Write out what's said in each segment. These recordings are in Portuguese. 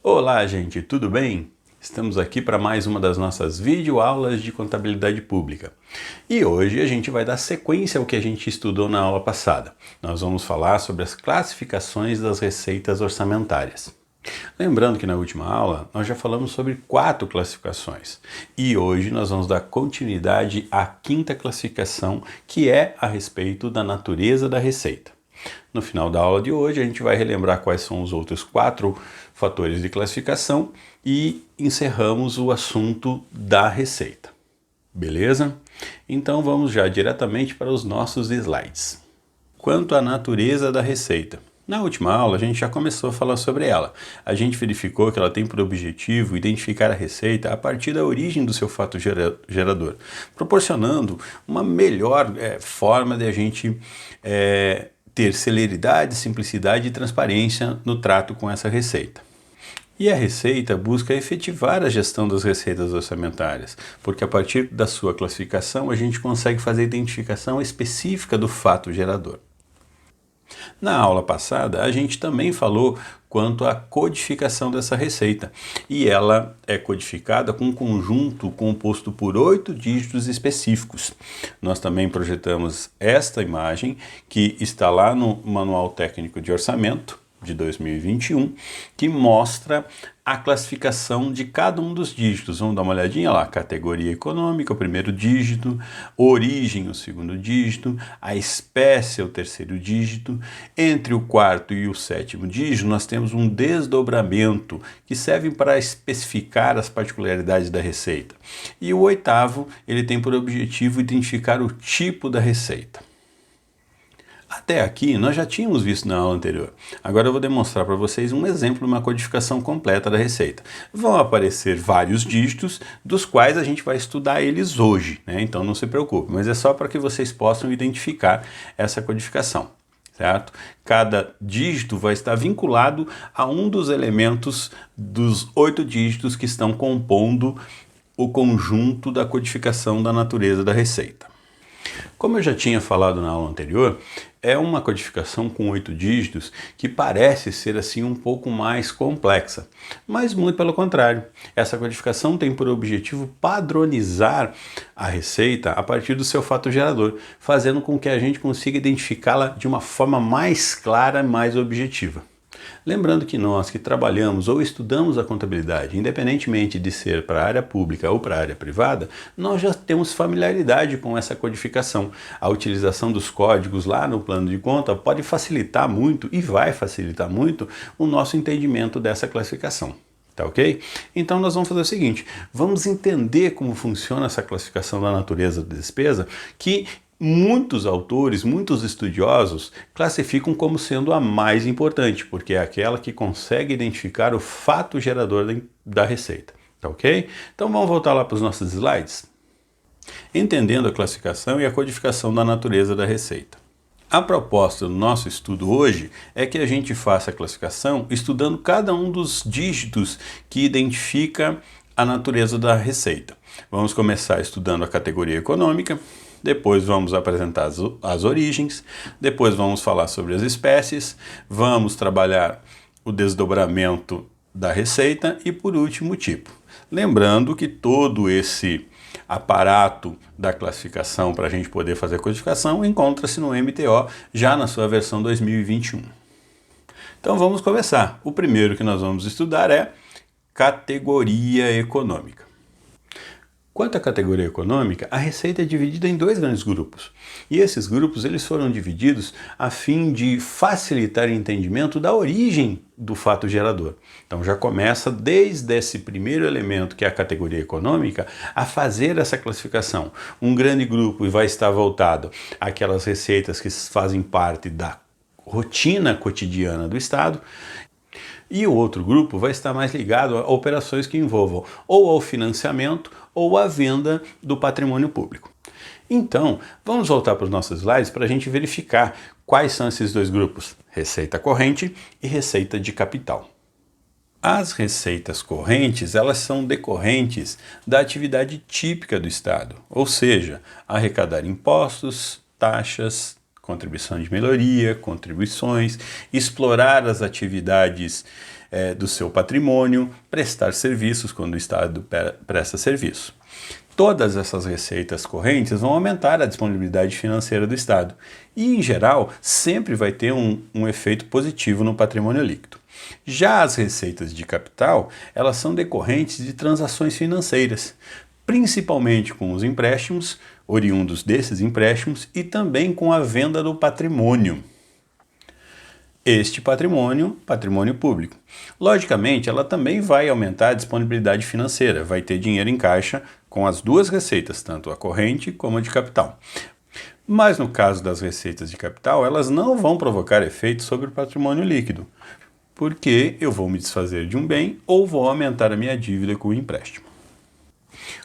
Olá, gente, tudo bem? Estamos aqui para mais uma das nossas videoaulas de contabilidade pública. E hoje a gente vai dar sequência ao que a gente estudou na aula passada. Nós vamos falar sobre as classificações das receitas orçamentárias. Lembrando que na última aula nós já falamos sobre 4 classificações e hoje nós vamos dar continuidade à 5ª classificação, que é a respeito da natureza da receita. No final da aula de hoje a gente vai relembrar quais são os outros 4 fatores de classificação e encerramos o assunto da receita. Beleza? Então vamos já diretamente para os nossos slides. Quanto à natureza da receita. Na última aula a gente já começou a falar sobre ela. A gente verificou que ela tem por objetivo identificar a receita a partir da origem do seu fato gerador, proporcionando uma melhor forma de a gente ter celeridade, simplicidade e transparência no trato com essa receita. E a receita busca efetivar a gestão das receitas orçamentárias, porque a partir da sua classificação a gente consegue fazer a identificação específica do fato gerador. Na aula passada, a gente também falou quanto à codificação dessa receita, e ela é codificada com um conjunto composto por 8 dígitos específicos. Nós também projetamos esta imagem, que está lá no Manual Técnico de Orçamento de 2021, que mostra a classificação de cada um dos dígitos. Vamos dar uma olhadinha lá: categoria econômica, o primeiro dígito; origem, o segundo dígito; a espécie, o terceiro dígito. Entre o 4º e o 7º dígito, nós temos um desdobramento que serve para especificar as particularidades da receita. E o 8º, ele tem por objetivo identificar o tipo da receita. Até aqui nós já tínhamos visto na aula anterior. Agora eu vou demonstrar para vocês um exemplo de uma codificação completa da receita. Vão aparecer vários dígitos, dos quais a gente vai estudar eles hoje, né? Então não se preocupe, mas é só para que vocês possam identificar essa codificação, certo? Cada dígito vai estar vinculado a um dos elementos dos 8 dígitos que estão compondo o conjunto da codificação da natureza da receita. Como eu já tinha falado na aula anterior, é uma codificação com 8 dígitos que parece ser assim um pouco mais complexa, mas muito pelo contrário. Essa codificação tem por objetivo padronizar a receita a partir do seu fato gerador, fazendo com que a gente consiga identificá-la de uma forma mais clara e mais objetiva. Lembrando que nós que trabalhamos ou estudamos a contabilidade, independentemente de ser para a área pública ou para a área privada, nós já temos familiaridade com essa codificação. A utilização dos códigos lá no plano de conta pode facilitar muito e vai facilitar muito o nosso entendimento dessa classificação. Tá ok? Então nós vamos fazer o seguinte: vamos entender como funciona essa classificação da natureza da despesa, que muitos autores, muitos estudiosos classificam como sendo a mais importante, porque é aquela que consegue identificar o fato gerador da receita. Tá ok? Então vamos voltar lá para os nossos slides? Entendendo a classificação e a codificação da natureza da receita. A proposta do nosso estudo hoje é que a gente faça a classificação estudando cada um dos dígitos que identifica a natureza da receita. Vamos começar estudando a categoria econômica, depois vamos apresentar as origens, depois vamos falar sobre as espécies, vamos trabalhar o desdobramento da receita e, por último, o tipo. Lembrando que todo esse aparato da classificação para a gente poder fazer a codificação encontra-se no MTO, já na sua versão 2021. Então vamos começar. O primeiro que nós vamos estudar é categoria econômica. Quanto à categoria econômica, a receita é dividida em 2 grandes grupos. E esses grupos eles foram divididos a fim de facilitar o entendimento da origem do fato gerador. Então já começa desde esse primeiro elemento, que é a categoria econômica, a fazer essa classificação. Um grande grupo vai estar voltado àquelas receitas que fazem parte da rotina cotidiana do Estado, e o outro grupo vai estar mais ligado a operações que envolvam ou ao financiamento ou à venda do patrimônio público. Então, vamos voltar para os nossos slides para a gente verificar quais são esses 2 grupos: receita corrente e receita de capital. As receitas correntes, elas são decorrentes da atividade típica do Estado, ou seja, arrecadar impostos, taxas, contribuição de melhoria, contribuições, explorar as atividades do seu patrimônio, prestar serviços quando o Estado presta serviço. Todas essas receitas correntes vão aumentar a disponibilidade financeira do Estado e, em geral, sempre vai ter um efeito positivo no patrimônio líquido. Já as receitas de capital, elas são decorrentes de transações financeiras, principalmente com os empréstimos, oriundos desses empréstimos e também com a venda do patrimônio. Este patrimônio público. Logicamente, ela também vai aumentar a disponibilidade financeira, vai ter dinheiro em caixa com as duas receitas, tanto a corrente como a de capital. Mas no caso das receitas de capital, elas não vão provocar efeito sobre o patrimônio líquido, porque eu vou me desfazer de um bem ou vou aumentar a minha dívida com o empréstimo.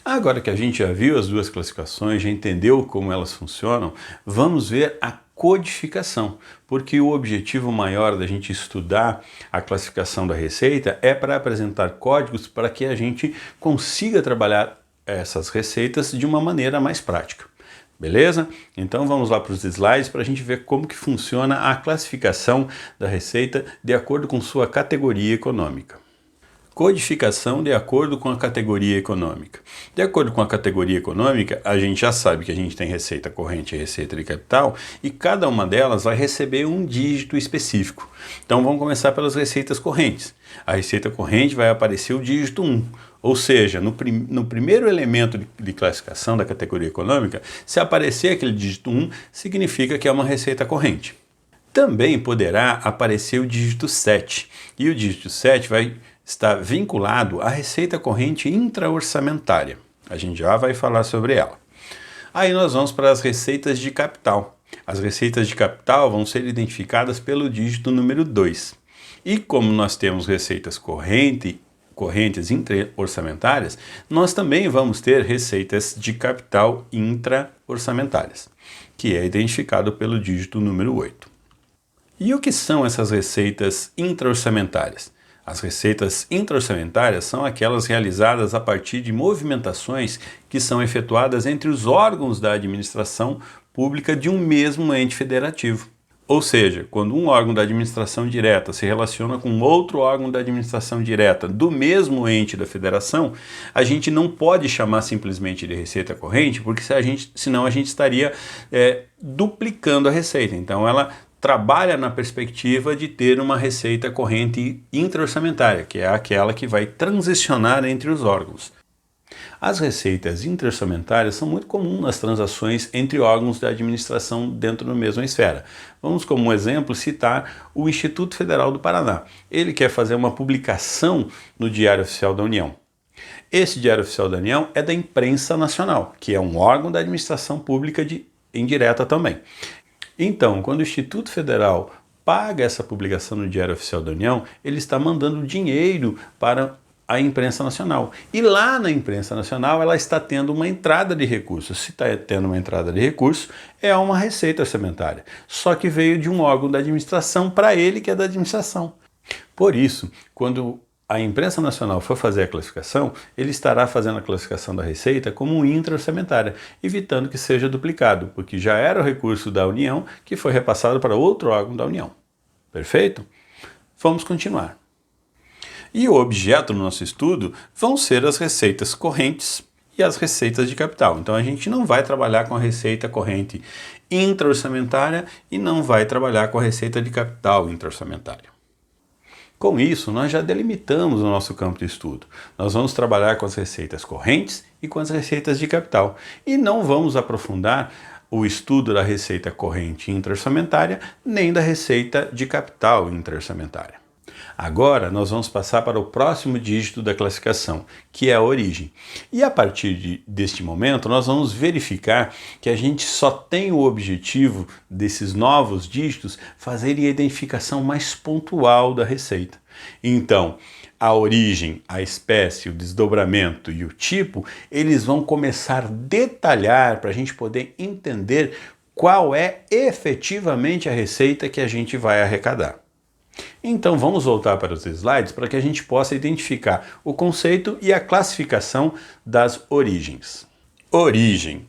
Agora que a gente já viu as duas classificações, já entendeu como elas funcionam, vamos ver a codificação, porque o objetivo maior da gente estudar a classificação da receita é para apresentar códigos para que a gente consiga trabalhar essas receitas de uma maneira mais prática. Beleza? Então vamos lá para os slides para a gente ver como que funciona a classificação da receita de acordo com sua categoria econômica. Codificação de acordo com a categoria econômica. De acordo com a categoria econômica, a gente já sabe que a gente tem receita corrente e receita de capital e cada uma delas vai receber um dígito específico. Então vamos começar pelas receitas correntes. A receita corrente vai aparecer o dígito 1, ou seja, no primeiro elemento de classificação da categoria econômica, se aparecer aquele dígito 1, significa que é uma receita corrente. Também poderá aparecer o dígito 7, e o dígito 7 vai está vinculado à receita corrente intra-orçamentária. A gente já vai falar sobre ela. Aí nós vamos para as receitas de capital. As receitas de capital vão ser identificadas pelo dígito número 2. E como nós temos receitas correntes intra-orçamentárias, nós também vamos ter receitas de capital intra-orçamentárias, que é identificado pelo dígito número 8. E o que são essas receitas intra-orçamentárias? As receitas intra-orçamentárias são aquelas realizadas a partir de movimentações que são efetuadas entre os órgãos da administração pública de um mesmo ente federativo. Ou seja, quando um órgão da administração direta se relaciona com outro órgão da administração direta do mesmo ente da federação, a gente não pode chamar simplesmente de receita corrente, porque senão a gente estaria duplicando a receita. Então ela trabalha na perspectiva de ter uma receita corrente intra-orçamentária, que é aquela que vai transicionar entre os órgãos. As receitas intra-orçamentárias são muito comuns nas transações entre órgãos da administração dentro da mesma esfera. Vamos, como exemplo, citar o Instituto Federal do Paraná. Ele quer fazer uma publicação no Diário Oficial da União. Esse Diário Oficial da União é da Imprensa Nacional, que é um órgão da administração pública indireta também. Então, quando o Instituto Federal paga essa publicação no Diário Oficial da União, ele está mandando dinheiro para a Imprensa Nacional. E lá na Imprensa Nacional ela está tendo uma entrada de recursos. Se está tendo uma entrada de recursos, é uma receita orçamentária. Só que veio de um órgão da administração para ele que é da administração. Por isso, quando a Imprensa Nacional for fazer a classificação, ele estará fazendo a classificação da receita como intra-orçamentária, evitando que seja duplicado, porque já era o recurso da União que foi repassado para outro órgão da União. Perfeito? Vamos continuar. E o objeto do nosso estudo vão ser as receitas correntes e as receitas de capital. Então a gente não vai trabalhar com a receita corrente intra-orçamentária e não vai trabalhar com a receita de capital intra-orçamentária. Com isso, nós já delimitamos o nosso campo de estudo. Nós vamos trabalhar com as receitas correntes e com as receitas de capital. E não vamos aprofundar o estudo da receita corrente intra-orçamentária nem da receita de capital intra-orçamentária. Agora, nós vamos passar para o próximo dígito da classificação, que é a origem. E a partir deste momento, nós vamos verificar que a gente só tem o objetivo desses novos dígitos fazerem a identificação mais pontual da receita. Então, a origem, a espécie, o desdobramento e o tipo, eles vão começar a detalhar para a gente poder entender qual é efetivamente a receita que a gente vai arrecadar. Então vamos voltar para os slides para que a gente possa identificar o conceito e a classificação das origens. Origem.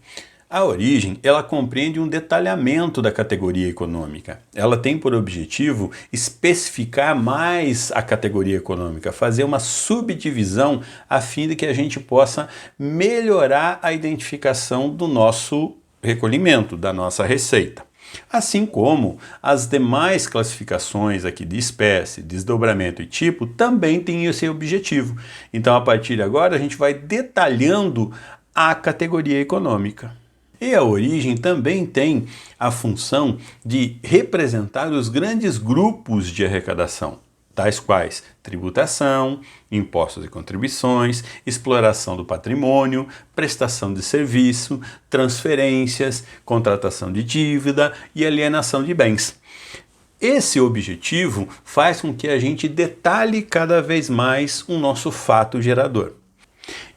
A origem, ela compreende um detalhamento da categoria econômica. Ela tem por objetivo especificar mais a categoria econômica, fazer uma subdivisão a fim de que a gente possa melhorar a identificação do nosso recolhimento, da nossa receita. Assim como as demais classificações aqui de espécie, desdobramento e tipo também têm esse objetivo. Então, a partir de agora, a gente vai detalhando a categoria econômica. E a origem também tem a função de representar os grandes grupos de arrecadação, tais quais tributação, impostos e contribuições, exploração do patrimônio, prestação de serviço, transferências, contratação de dívida e alienação de bens. Esse objetivo faz com que a gente detalhe cada vez mais o nosso fato gerador.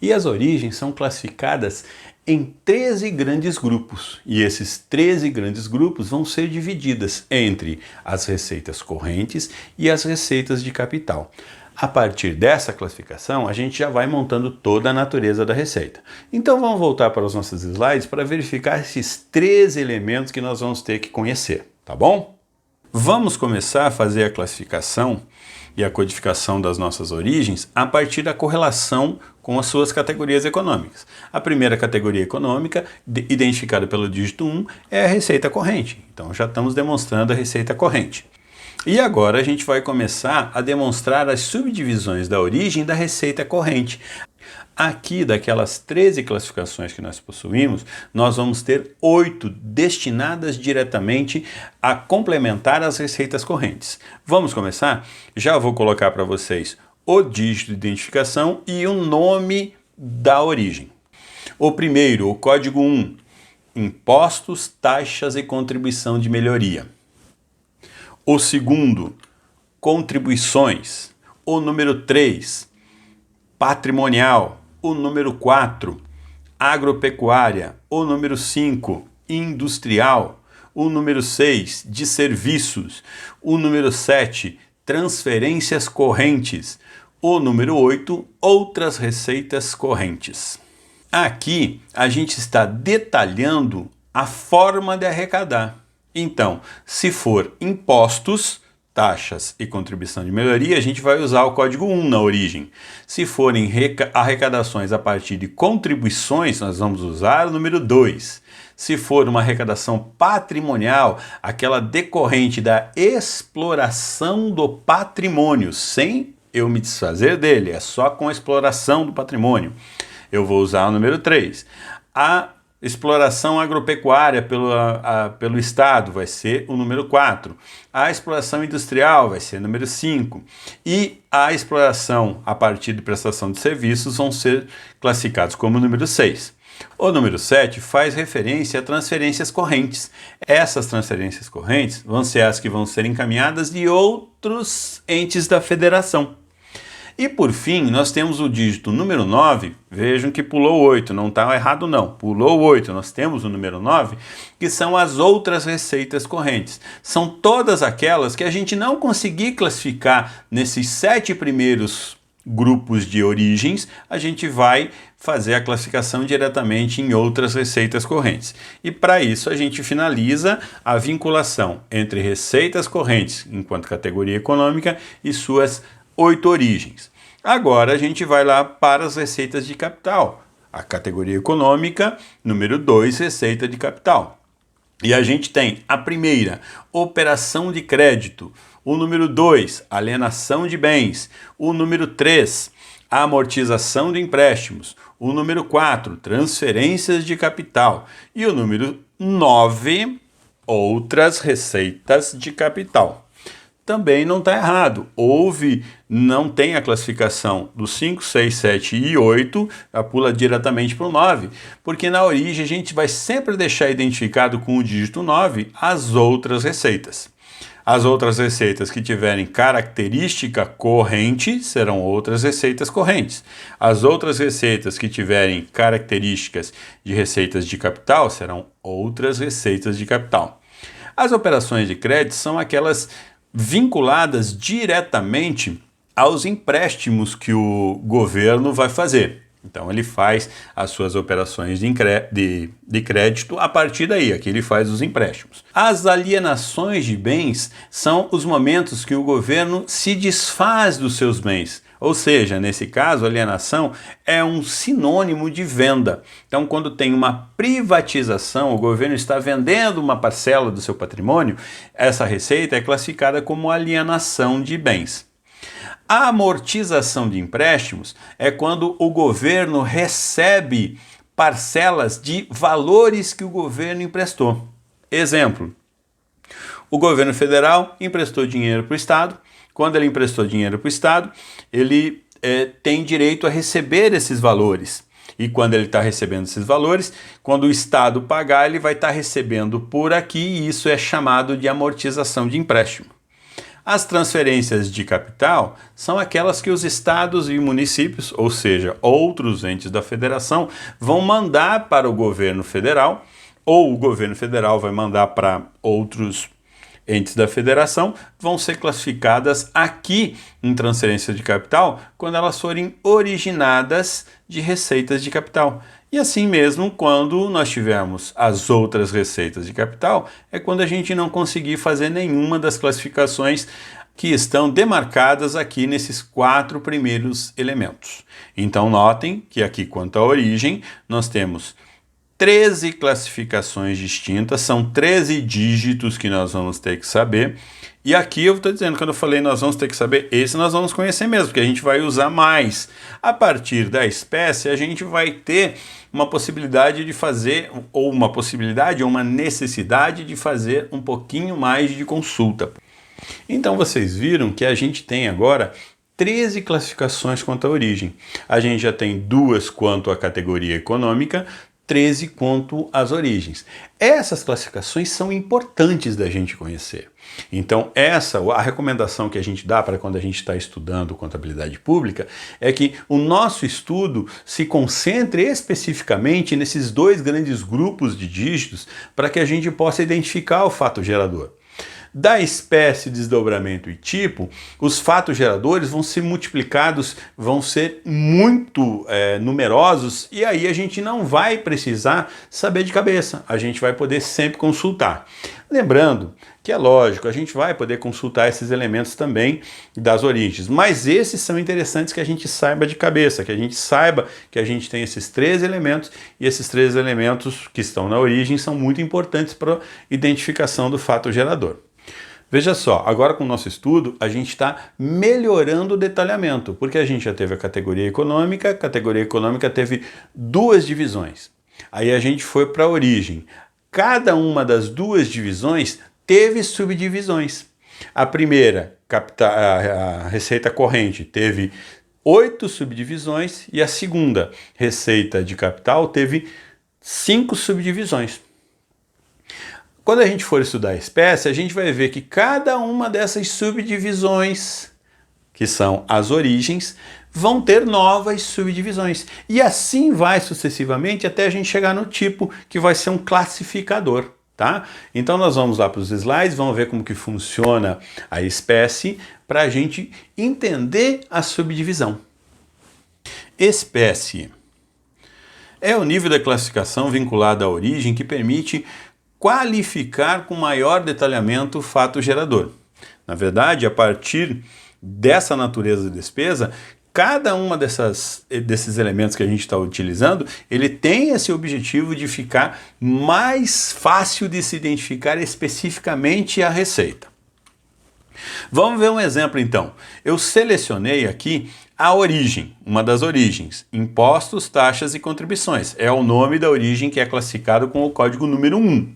E as origens são classificadas em 13 grandes grupos, e esses 13 grandes grupos vão ser divididas entre as receitas correntes e as receitas de capital. A partir dessa classificação, a gente já vai montando toda a natureza da receita. Então vamos voltar para os nossos slides para verificar esses 13 elementos que nós vamos ter que conhecer, tá bom? Vamos começar a fazer a classificação e a codificação das nossas origens a partir da correlação com as suas categorias econômicas. A primeira categoria econômica, identificada pelo dígito 1, é a receita corrente. Então já estamos demonstrando a receita corrente. E agora a gente vai começar a demonstrar as subdivisões da origem da receita corrente. Aqui, daquelas 13 classificações que nós possuímos, nós vamos ter 8 destinadas diretamente a complementar as receitas correntes. Vamos começar? Já vou colocar para vocês o dígito de identificação e o nome da origem. O primeiro, o código 1, impostos, taxas e contribuição de melhoria. O segundo, contribuições. O número 3, patrimonial. O número 4, agropecuária. O número 5, industrial. O número 6, de serviços. O número 7, transferências correntes. O número 8, outras receitas correntes. Aqui a gente está detalhando a forma de arrecadar. Então, se for impostos, taxas e contribuição de melhoria, a gente vai usar o código 1 na origem. Se forem arrecadações a partir de contribuições, nós vamos usar o número 2. Se for uma arrecadação patrimonial, aquela decorrente da exploração do patrimônio, sem eu me desfazer dele, é só com a exploração do patrimônio, eu vou usar o número 3. A exploração agropecuária pelo Estado vai ser o número 4. A exploração industrial vai ser o número 5. E a exploração a partir de prestação de serviços vão ser classificados como o número 6. O número 7 faz referência a transferências correntes. Essas transferências correntes vão ser as que vão ser encaminhadas de outros entes da federação. E por fim, nós temos o dígito número 9, vejam que pulou 8, não está errado não, pulou 8, nós temos o número 9, que são as outras receitas correntes. São todas aquelas que a gente não conseguir classificar nesses 7 primeiros grupos de origens, a gente vai fazer a classificação diretamente em outras receitas correntes. E para isso a gente finaliza a vinculação entre receitas correntes enquanto categoria econômica e suas 8 origens. Agora a gente vai lá para as receitas de capital. A categoria econômica, número 2, receita de capital. E a gente tem a primeira, operação de crédito. O número 2, alienação de bens. O número 3, amortização de empréstimos. O número 4, transferências de capital. E o número 9, outras receitas de capital. Também não está errado. Não tem a classificação do 5, 6, 7 e 8, pula diretamente para o 9, porque na origem a gente vai sempre deixar identificado com o dígito 9 as outras receitas. As outras receitas que tiverem característica corrente serão outras receitas correntes. As outras receitas que tiverem características de receitas de capital serão outras receitas de capital. As operações de crédito são aquelas vinculadas diretamente aos empréstimos que o governo vai fazer. Então ele faz as suas operações de crédito a partir daí, aqui ele faz os empréstimos. As alienações de bens são os momentos que o governo se desfaz dos seus bens. Ou seja, nesse caso, alienação é um sinônimo de venda. Então, quando tem uma privatização, o governo está vendendo uma parcela do seu patrimônio, essa receita é classificada como alienação de bens. A amortização de empréstimos é quando o governo recebe parcelas de valores que o governo emprestou. Exemplo, o governo federal emprestou dinheiro para o Estado. Quando ele emprestou dinheiro para o Estado, ele tem direito a receber esses valores. E quando ele está recebendo esses valores, quando o Estado pagar, ele vai estar recebendo por aqui, e isso é chamado de amortização de empréstimo. As transferências de capital são aquelas que os estados e municípios, ou seja, outros entes da federação, vão mandar para o governo federal, ou o governo federal vai mandar para outros entes da federação, vão ser classificadas aqui em transferência de capital quando elas forem originadas de receitas de capital. E assim mesmo, quando nós tivermos as outras receitas de capital, é quando a gente não conseguir fazer nenhuma das classificações que estão demarcadas aqui nesses 4 primeiros elementos. Então notem que aqui, quanto à origem, nós temos 13 classificações distintas, são 13 dígitos que nós vamos ter que saber. E aqui eu estou dizendo, quando eu falei nós vamos ter que saber, esse nós vamos conhecer mesmo, porque a gente vai usar mais. A partir da espécie, a gente vai ter uma possibilidade de fazer, ou uma necessidade de fazer um pouquinho mais de consulta. Então vocês viram que a gente tem agora 13 classificações quanto à origem. A gente já tem 2 quanto à categoria econômica, 13 quanto às origens. Essas classificações são importantes da gente conhecer. Então, a recomendação que a gente dá para quando a gente está estudando contabilidade pública é que o nosso estudo se concentre especificamente nesses 2 grandes grupos de dígitos para que a gente possa identificar o fato gerador. Da espécie, desdobramento e tipo, os fatos geradores vão ser multiplicados, vão ser muito numerosos, e aí a gente não vai precisar saber de cabeça, a gente vai poder sempre consultar. Lembrando que é lógico, a gente vai poder consultar esses elementos também das origens, mas esses são interessantes que a gente saiba de cabeça, que a gente saiba que a gente tem esses 3 elementos, e esses 3 elementos que estão na origem são muito importantes para a identificação do fato gerador. Veja só, agora com o nosso estudo, a gente está melhorando o detalhamento, porque a gente já teve a categoria econômica teve 2 divisões. Aí a gente foi para a origem. Cada uma das 2 divisões teve subdivisões. A primeira, a receita corrente, teve 8 subdivisões, e a segunda, receita de capital, teve 5 subdivisões. Quando a gente for estudar a espécie, a gente vai ver que cada uma dessas subdivisões, que são as origens, vão ter novas subdivisões. E assim vai sucessivamente até a gente chegar no tipo, que vai ser um classificador, tá? Então nós vamos lá para os slides, vamos ver como que funciona a espécie, para a gente entender a subdivisão. Espécie é o nível da classificação vinculado à origem que permite qualificar com maior detalhamento o fato gerador. Na verdade, a partir dessa natureza de despesa, cada uma desses elementos que a gente está utilizando, ele tem esse objetivo de ficar mais fácil de se identificar especificamente a receita. Vamos ver um exemplo então. Eu selecionei aqui a origem, uma das origens, impostos, taxas e contribuições. É o nome da origem que é classificado com o código número 1.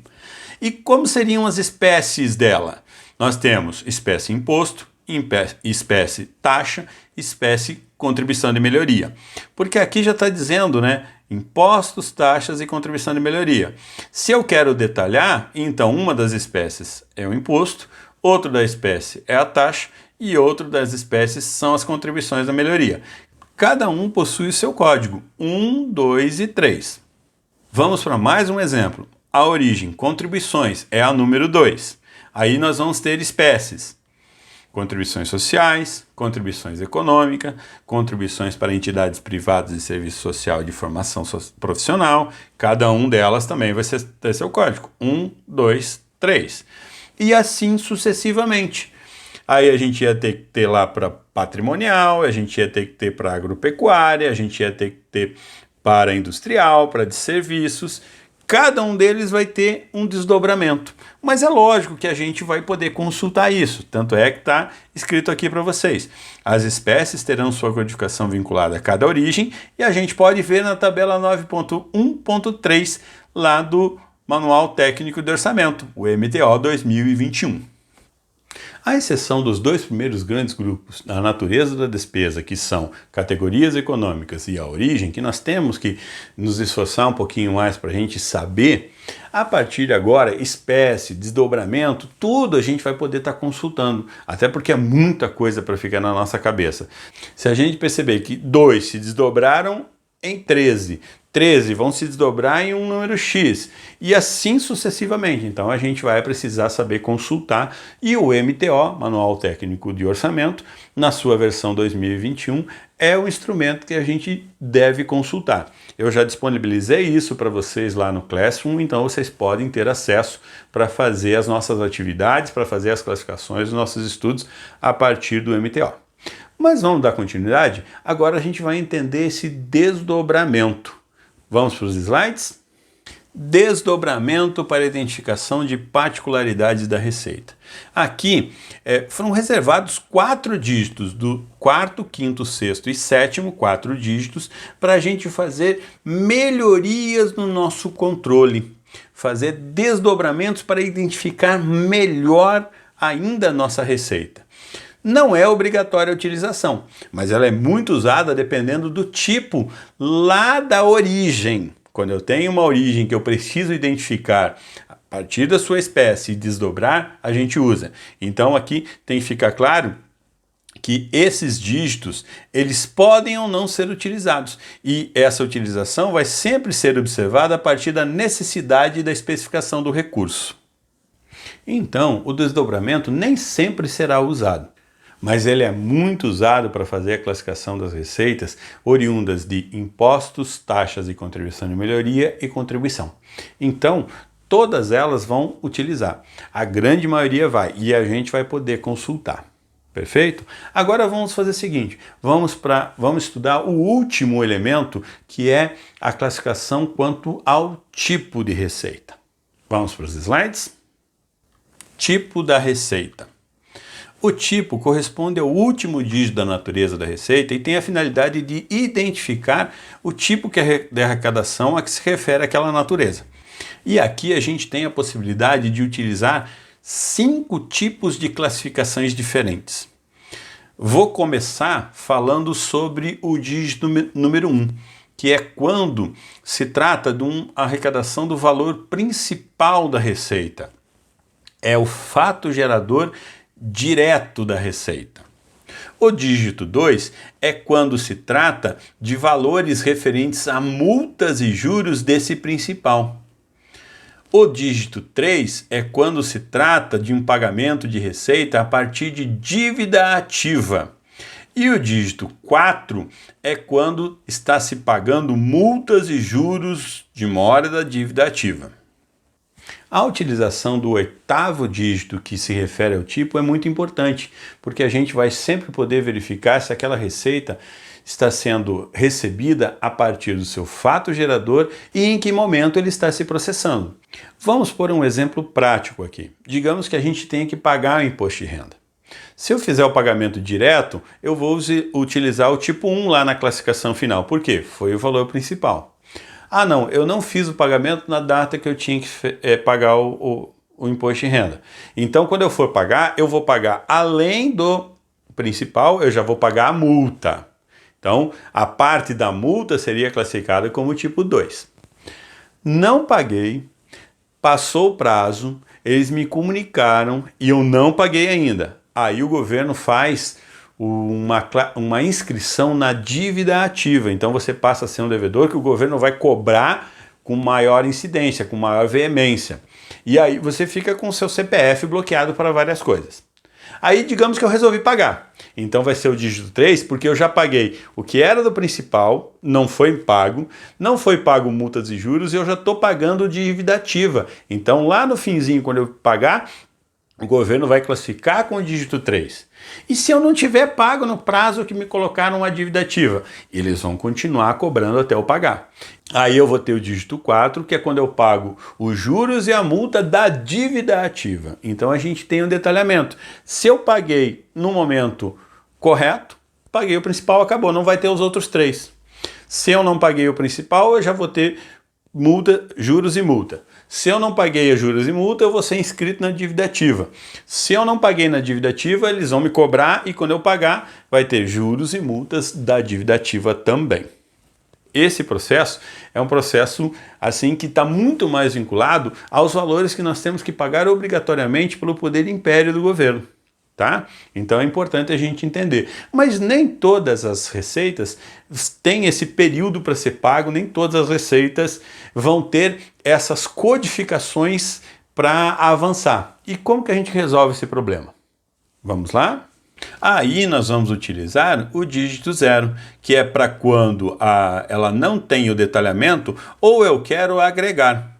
E como seriam as espécies dela? Nós temos espécie imposto, espécie taxa, espécie contribuição de melhoria. Porque aqui já está dizendo, né? Impostos, taxas e contribuição de melhoria. Se eu quero detalhar, então uma das espécies é o imposto, outro da espécie é a taxa e outro das espécies são as contribuições da melhoria. Cada um possui o seu código, 1, 2 e 3. Vamos para mais um exemplo. A origem, contribuições, é a número 2. Aí nós vamos ter espécies. contribuições sociais, contribuições econômicas, contribuições para entidades privadas de serviço social e de formação profissional. Cada um delas também vai ter seu código. 1, 2, 3. E assim sucessivamente. Aí a gente ia ter que ter lá para patrimonial, a gente ia ter que ter para agropecuária, a gente ia ter que ter para industrial, para de serviços. Cada um deles vai ter um desdobramento. Mas é lógico que a gente vai poder consultar isso. Tanto é que está escrito aqui para vocês. As espécies terão sua codificação vinculada a cada origem e a gente pode ver na tabela 9.1.3 lá do Manual Técnico de Orçamento, o MTO 2021. À exceção dos dois primeiros grandes grupos, a natureza da despesa, que são categorias econômicas e a origem, que nós temos que nos esforçar um pouquinho mais para a gente saber, a partir de agora, espécie, desdobramento, tudo a gente vai poder estar consultando, até porque é muita coisa para ficar na nossa cabeça. Se a gente perceber que 2 se desdobraram em 13 vão se desdobrar em um número X, e assim sucessivamente. Então a gente vai precisar saber consultar, e o MTO, Manual Técnico de Orçamento, na sua versão 2021, é o instrumento que a gente deve consultar. Eu já disponibilizei isso para vocês lá no Classroom, então vocês podem ter acesso para fazer as nossas atividades, para fazer as classificações dos nossos estudos a partir do MTO. Mas vamos dar continuidade? Agora a gente vai entender esse desdobramento. Vamos para os slides? Desdobramento para identificação de particularidades da receita. Aqui foram reservados 4 dígitos, do 4º, 5º, 6º e 7º, 4 dígitos, para a gente fazer melhorias no nosso controle, fazer desdobramentos para identificar melhor ainda a nossa receita. Não é obrigatória a utilização, mas ela é muito usada dependendo do tipo lá da origem. Quando eu tenho uma origem que eu preciso identificar a partir da sua espécie e desdobrar, a gente usa. Então aqui tem que ficar claro que esses dígitos, eles podem ou não ser utilizados. E essa utilização vai sempre ser observada a partir da necessidade e da especificação do recurso. Então, o desdobramento nem sempre será usado, mas ele é muito usado para fazer a classificação das receitas oriundas de impostos, taxas de contribuição de melhoria e contribuição. Então, todas elas vão utilizar. A grande maioria vai, e a gente vai poder consultar. Perfeito? Agora vamos fazer o seguinte, vamos estudar o último elemento, que é a classificação quanto ao tipo de receita. Vamos para os slides? Tipo da receita. O tipo corresponde ao último dígito da natureza da receita e tem a finalidade de identificar o tipo de arrecadação a que se refere àquela natureza. E aqui a gente tem a possibilidade de utilizar 5 tipos de classificações diferentes. Vou começar falando sobre o dígito número 1, que é quando se trata de uma arrecadação do valor principal da receita. É o fato gerador direto da receita. O dígito 2 é quando se trata de valores referentes a multas e juros desse principal. O dígito 3 é quando se trata de um pagamento de receita a partir de dívida ativa. E o dígito 4 é quando está se pagando multas e juros de mora da dívida ativa. A utilização do 8º dígito que se refere ao tipo é muito importante, porque a gente vai sempre poder verificar se aquela receita está sendo recebida a partir do seu fato gerador e em que momento ele está se processando. Vamos por um exemplo prático aqui. Digamos que a gente tenha que pagar o imposto de renda. Se eu fizer o pagamento direto, eu vou utilizar o tipo 1 lá na classificação final. Por quê? Foi o valor principal. Ah não, eu não fiz o pagamento na data que eu tinha que pagar o imposto de renda. Então quando eu for pagar, eu vou pagar além do principal, eu já vou pagar a multa. Então a parte da multa seria classificada como tipo 2. Não paguei, passou o prazo, eles me comunicaram e eu não paguei ainda. Aí o governo faz uma inscrição na dívida ativa. Então você passa a ser um devedor que o governo vai cobrar com maior incidência, com maior veemência. E aí você fica com o seu CPF bloqueado para várias coisas. Aí digamos que eu resolvi pagar. Então vai ser o dígito 3, porque eu já paguei o que era do principal, não foi pago multas e juros, e eu já estou pagando dívida ativa. Então lá no finzinho, quando eu pagar, o governo vai classificar com o dígito 3. E se eu não tiver pago no prazo que me colocaram a dívida ativa? Eles vão continuar cobrando até eu pagar. Aí eu vou ter o dígito 4, que é quando eu pago os juros e a multa da dívida ativa. Então a gente tem um detalhamento. Se eu paguei no momento correto, paguei o principal, acabou, não vai ter os outros 3. Se eu não paguei o principal, eu já vou ter multa, juros e multa. Se eu não paguei a juros e multa, eu vou ser inscrito na dívida ativa. Se eu não paguei na dívida ativa, eles vão me cobrar e quando eu pagar, vai ter juros e multas da dívida ativa também. Esse processo é um processo assim que está muito mais vinculado aos valores que nós temos que pagar obrigatoriamente pelo poder império do governo. Tá? Então é importante a gente entender. Mas nem todas as receitas têm esse período para ser pago, nem todas as receitas vão ter essas codificações para avançar. E como que a gente resolve esse problema? Vamos lá? Aí nós vamos utilizar o dígito 0, que é para quando ela não tem o detalhamento ou eu quero agregar.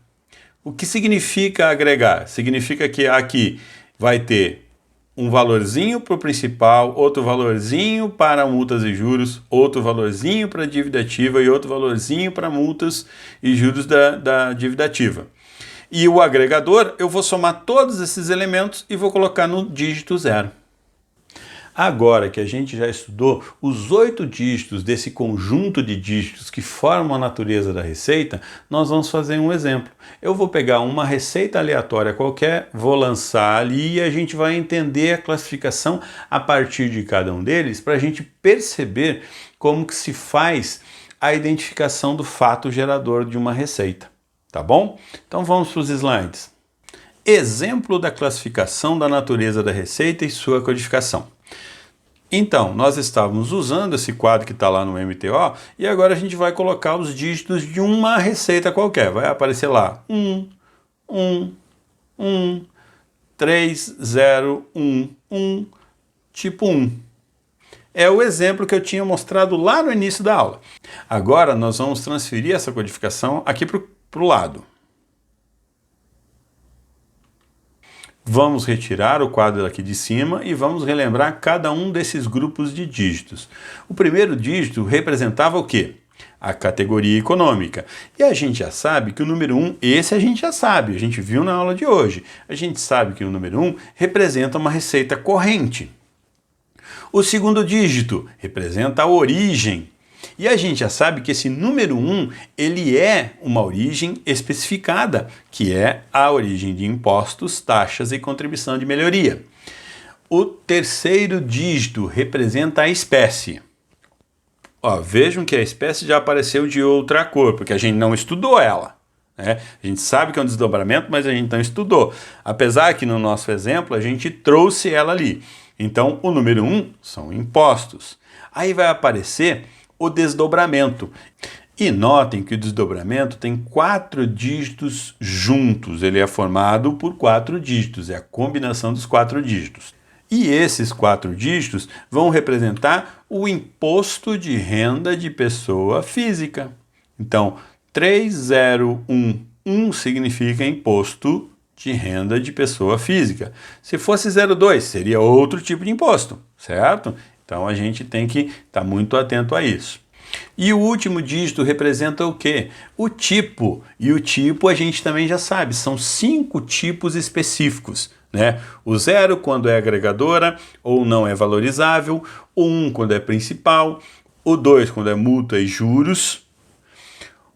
O que significa agregar? Significa que aqui vai ter um valorzinho para o principal, outro valorzinho para multas e juros, outro valorzinho para dívida ativa e outro valorzinho para multas e juros da dívida ativa. E o agregador, eu vou somar todos esses elementos e vou colocar no dígito 0. Agora que a gente já estudou os 8 dígitos desse conjunto de dígitos que formam a natureza da receita, nós vamos fazer um exemplo. Eu vou pegar uma receita aleatória qualquer, vou lançar ali e a gente vai entender a classificação a partir de cada um deles para a gente perceber como que se faz a identificação do fato gerador de uma receita. Tá bom? Então vamos para os slides. Exemplo da classificação da natureza da receita e sua codificação. Então, nós estávamos usando esse quadro que está lá no MTO e agora a gente vai colocar os dígitos de uma receita qualquer. Vai aparecer lá 1, 1, 1, 3, 0, 1, 1, tipo 1. É o exemplo que eu tinha mostrado lá no início da aula. Agora nós vamos transferir essa codificação aqui para o lado. Vamos retirar o quadro aqui de cima e vamos relembrar cada um desses grupos de dígitos. O primeiro dígito representava o quê? A categoria econômica. E a gente já sabe que o número 1, esse a gente já sabe, a gente viu na aula de hoje. A gente sabe que o número 1 representa uma receita corrente. O segundo dígito representa a origem. E a gente já sabe que esse número 1, ele é uma origem especificada, que é a origem de impostos, taxas e contribuição de melhoria. O terceiro dígito representa a espécie. Ó, vejam que a espécie já apareceu de outra cor, porque a gente não estudou ela. Né? A gente sabe que é um desdobramento, mas a gente não estudou. Apesar que no nosso exemplo a gente trouxe ela ali. Então o número 1 são impostos. Aí vai aparecer o desdobramento. E notem que o desdobramento tem 4 dígitos juntos. Ele é formado por 4 dígitos, é a combinação dos 4 dígitos. E esses 4 dígitos vão representar o imposto de renda de pessoa física. Então, 3011 significa imposto de renda de pessoa física. Se fosse 02, seria outro tipo de imposto, certo? Então a gente tem que estar muito atento a isso. E o último dígito representa o quê? O tipo. E o tipo a gente também já sabe, são 5 tipos específicos. Né? O 0 quando é agregadora ou não é valorizável, o 1 quando é principal, o 2 quando é multa e juros,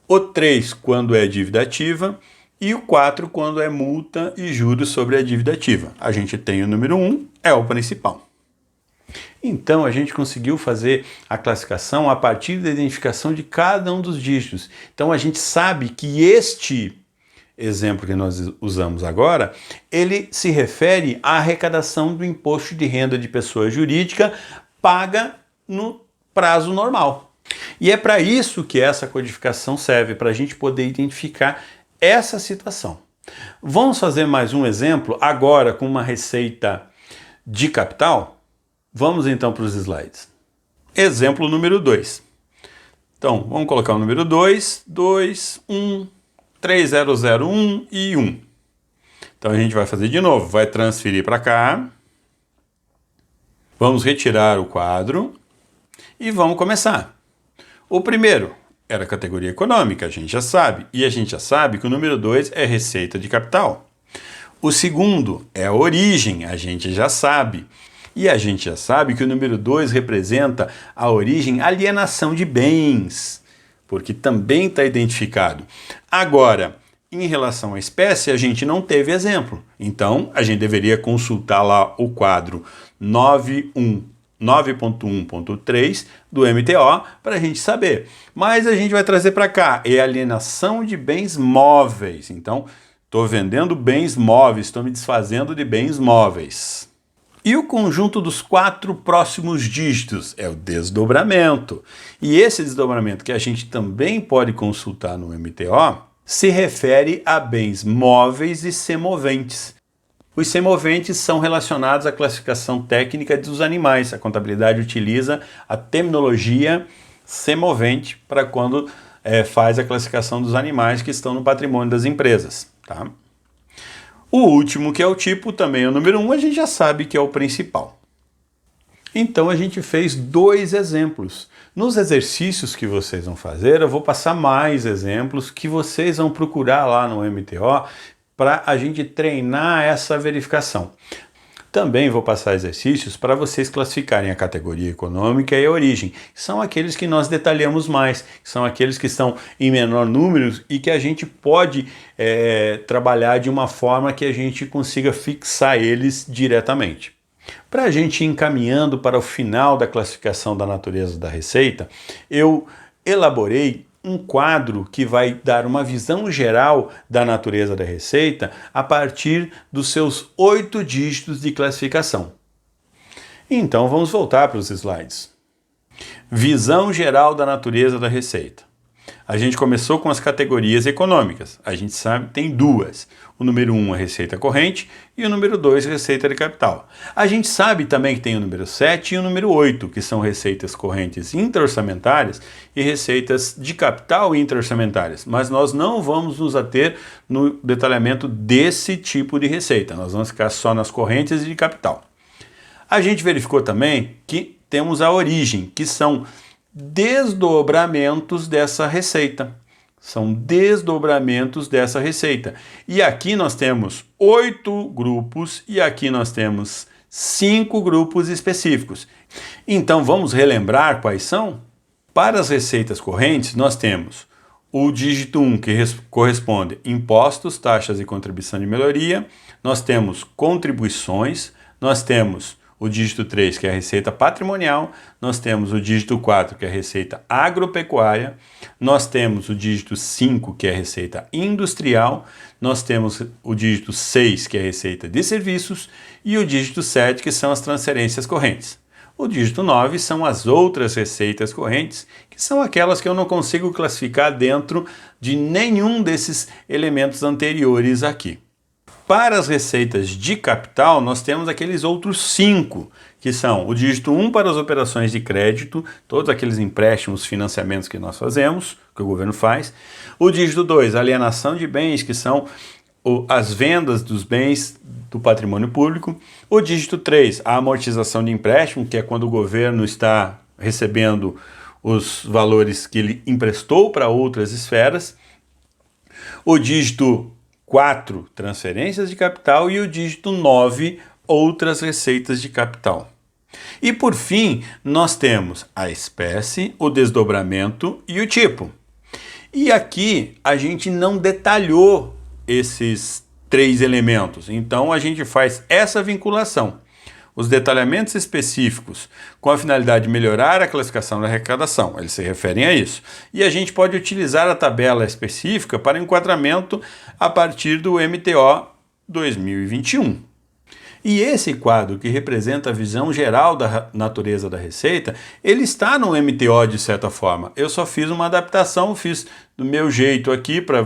o 3 quando é dívida ativa e o 4 quando é multa e juros sobre a dívida ativa. A gente tem o número 1, é o principal. Então a gente conseguiu fazer a classificação a partir da identificação de cada um dos dígitos. Então a gente sabe que este exemplo que nós usamos agora, ele se refere à arrecadação do imposto de renda de pessoa jurídica paga no prazo normal. E é para isso que essa codificação serve, para a gente poder identificar essa situação. Vamos fazer mais um exemplo agora com uma receita de capital? Vamos então para os slides. Exemplo número 2. Então, vamos colocar o número 2, 2, 1, 3001 e 1. Então a gente vai fazer de novo, vai transferir para cá. Vamos retirar o quadro e vamos começar. O primeiro era a categoria econômica, a gente já sabe. E a gente já sabe que o número 2 é receita de capital. O segundo é a origem, a gente já sabe. E a gente já sabe que o número 2 representa a origem alienação de bens, porque também está identificado. Agora, em relação à espécie, a gente não teve exemplo. Então, a gente deveria consultar lá o quadro 9.1.3 do MTO para a gente saber. Mas a gente vai trazer para cá, é alienação de bens móveis. Então, estou vendendo bens móveis, estou me desfazendo de bens móveis. E o conjunto dos 4 próximos dígitos é o desdobramento. E esse desdobramento, que a gente também pode consultar no MTO, se refere a bens móveis e semoventes. Os semoventes são relacionados à classificação técnica dos animais. A contabilidade utiliza a terminologia semovente para quando faz a classificação dos animais que estão no patrimônio das empresas. Tá? O último, que é o tipo, também é o número 1, a gente já sabe que é o principal. Então a gente fez 2 exemplos. Nos exercícios que vocês vão fazer, eu vou passar mais exemplos que vocês vão procurar lá no MTO para a gente treinar essa verificação. Também vou passar exercícios para vocês classificarem a categoria econômica e a origem. São aqueles que nós detalhamos mais, são aqueles que estão em menor número e que a gente pode trabalhar de uma forma que a gente consiga fixar eles diretamente. Para a gente ir encaminhando para o final da classificação da natureza da receita, eu elaborei um quadro que vai dar uma visão geral da natureza da receita a partir dos seus 8 dígitos de classificação. Então vamos voltar para os slides. Visão geral da natureza da receita. A gente começou com as categorias econômicas. A gente sabe que tem 2. O número 1 é receita corrente e o número 2 é receita de capital. A gente sabe também que tem o número 7 e o número 8, que são receitas correntes intraorçamentárias e receitas de capital intraorçamentárias. Mas nós não vamos nos ater no detalhamento desse tipo de receita. Nós vamos ficar só nas correntes e de capital. A gente verificou também que temos a origem, que são desdobramentos dessa receita. São desdobramentos dessa receita. E aqui nós temos 8 grupos e aqui nós temos 5 grupos específicos. Então vamos relembrar quais são? Para as receitas correntes nós temos o dígito 1, que corresponde impostos, taxas e contribuição de melhoria. Nós temos contribuições, nós temos o dígito 3, que é a receita patrimonial, nós temos o dígito 4, que é a receita agropecuária, nós temos o dígito 5, que é a receita industrial, nós temos o dígito 6, que é a receita de serviços, e o dígito 7, que são as transferências correntes. O dígito 9 são as outras receitas correntes, que são aquelas que eu não consigo classificar dentro de nenhum desses elementos anteriores aqui. Para as receitas de capital, nós temos aqueles outros 5, que são o dígito 1 para as operações de crédito, todos aqueles empréstimos, financiamentos que nós fazemos, que o governo faz. O dígito 2, alienação de bens, que são as vendas dos bens do patrimônio público. O dígito 3, a amortização de empréstimo, que é quando o governo está recebendo os valores que ele emprestou para outras esferas. O dígito 4, transferências de capital, e o dígito 9, outras receitas de capital. E por fim, nós temos a espécie, o desdobramento e o tipo. E aqui a gente não detalhou esses 3 elementos, então a gente faz essa vinculação. Os detalhamentos específicos com a finalidade de melhorar a classificação da arrecadação, eles se referem a isso. E a gente pode utilizar a tabela específica para enquadramento a partir do MTO 2021. E esse quadro, que representa a visão geral da natureza da receita, ele está no MTO de certa forma. Eu só fiz uma adaptação, fiz do meu jeito aqui para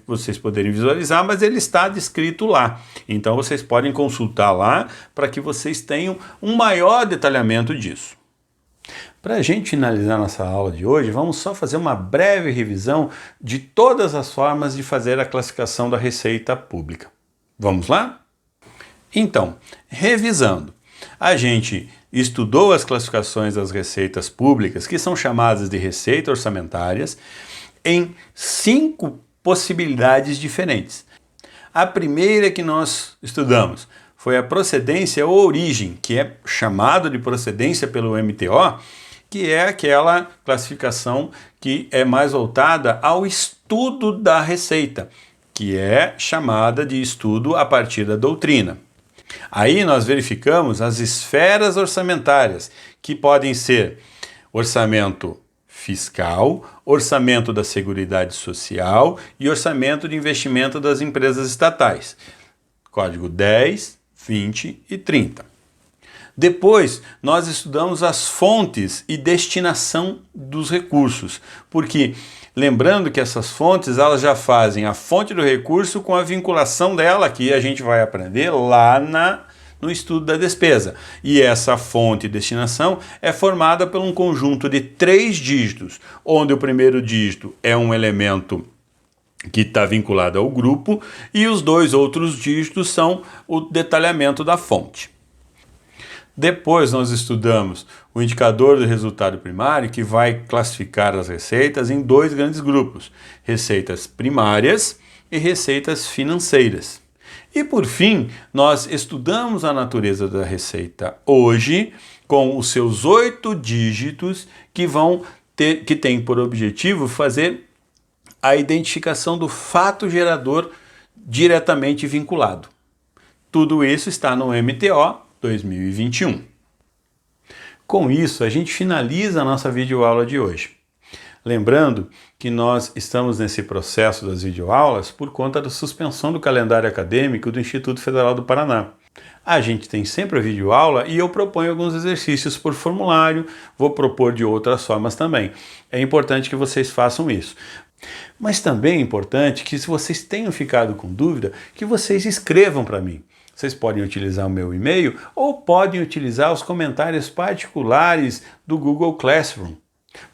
vocês poderem visualizar, mas ele está descrito lá. Então vocês podem consultar lá para que vocês tenham um maior detalhamento disso. Para a gente finalizar nossa aula de hoje, vamos só fazer uma breve revisão de todas as formas de fazer a classificação da receita pública. Vamos lá? Então, revisando, a gente estudou as classificações das receitas públicas, que são chamadas de receitas orçamentárias, em 5 possibilidades diferentes. A primeira que nós estudamos foi a procedência ou origem, que é chamado de procedência pelo MTO, que é aquela classificação que é mais voltada ao estudo da receita, que é chamada de estudo a partir da doutrina. Aí nós verificamos as esferas orçamentárias, que podem ser orçamento fiscal, orçamento da Seguridade Social e orçamento de investimento das empresas estatais. Código 10, 20 e 30. Depois, nós estudamos as fontes e destinação dos recursos, porque lembrando que essas fontes elas já fazem a fonte do recurso com a vinculação dela, que a gente vai aprender lá no estudo da despesa. E essa fonte e destinação é formada por um conjunto de 3 dígitos, onde o primeiro dígito é um elemento que está vinculado ao grupo e os 2 outros dígitos são o detalhamento da fonte. Depois nós estudamos o indicador do resultado primário, que vai classificar as receitas em 2 grandes grupos: receitas primárias e receitas financeiras. E por fim, nós estudamos a natureza da receita hoje, com os seus 8 dígitos que tem por objetivo fazer a identificação do fato gerador diretamente vinculado. Tudo isso está no MTO 2021. Com isso, a gente finaliza a nossa videoaula de hoje. Lembrando que nós estamos nesse processo das videoaulas por conta da suspensão do calendário acadêmico do Instituto Federal do Paraná. A gente tem sempre a videoaula e eu proponho alguns exercícios por formulário, vou propor de outras formas também. É importante que vocês façam isso. Mas também é importante que, se vocês tenham ficado com dúvida, que vocês escrevam para mim. Vocês podem utilizar o meu e-mail ou podem utilizar os comentários particulares do Google Classroom.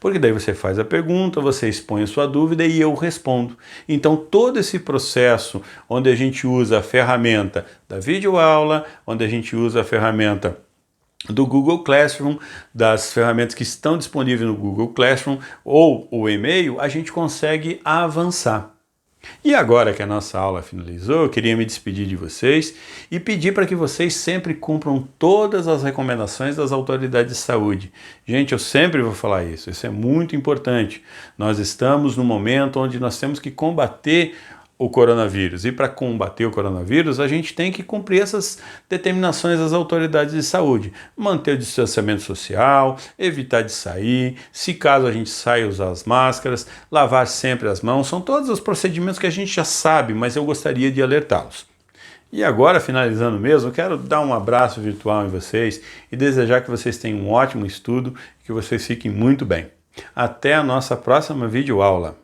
Porque daí você faz a pergunta, você expõe a sua dúvida e eu respondo. Então todo esse processo onde a gente usa a ferramenta da videoaula, onde a gente usa a ferramenta do Google Classroom, das ferramentas que estão disponíveis no Google Classroom ou o e-mail, a gente consegue avançar. E agora que a nossa aula finalizou, eu queria me despedir de vocês e pedir para que vocês sempre cumpram todas as recomendações das autoridades de saúde. Gente, eu sempre vou falar isso é muito importante. Nós estamos num momento onde nós temos que combater o coronavírus. E para combater o coronavírus, a gente tem que cumprir essas determinações das autoridades de saúde. Manter o distanciamento social, evitar de sair, se caso a gente saia, usar as máscaras, lavar sempre as mãos. São todos os procedimentos que a gente já sabe, mas eu gostaria de alertá-los. E agora, finalizando mesmo, eu quero dar um abraço virtual em vocês e desejar que vocês tenham um ótimo estudo e que vocês fiquem muito bem. Até a nossa próxima videoaula.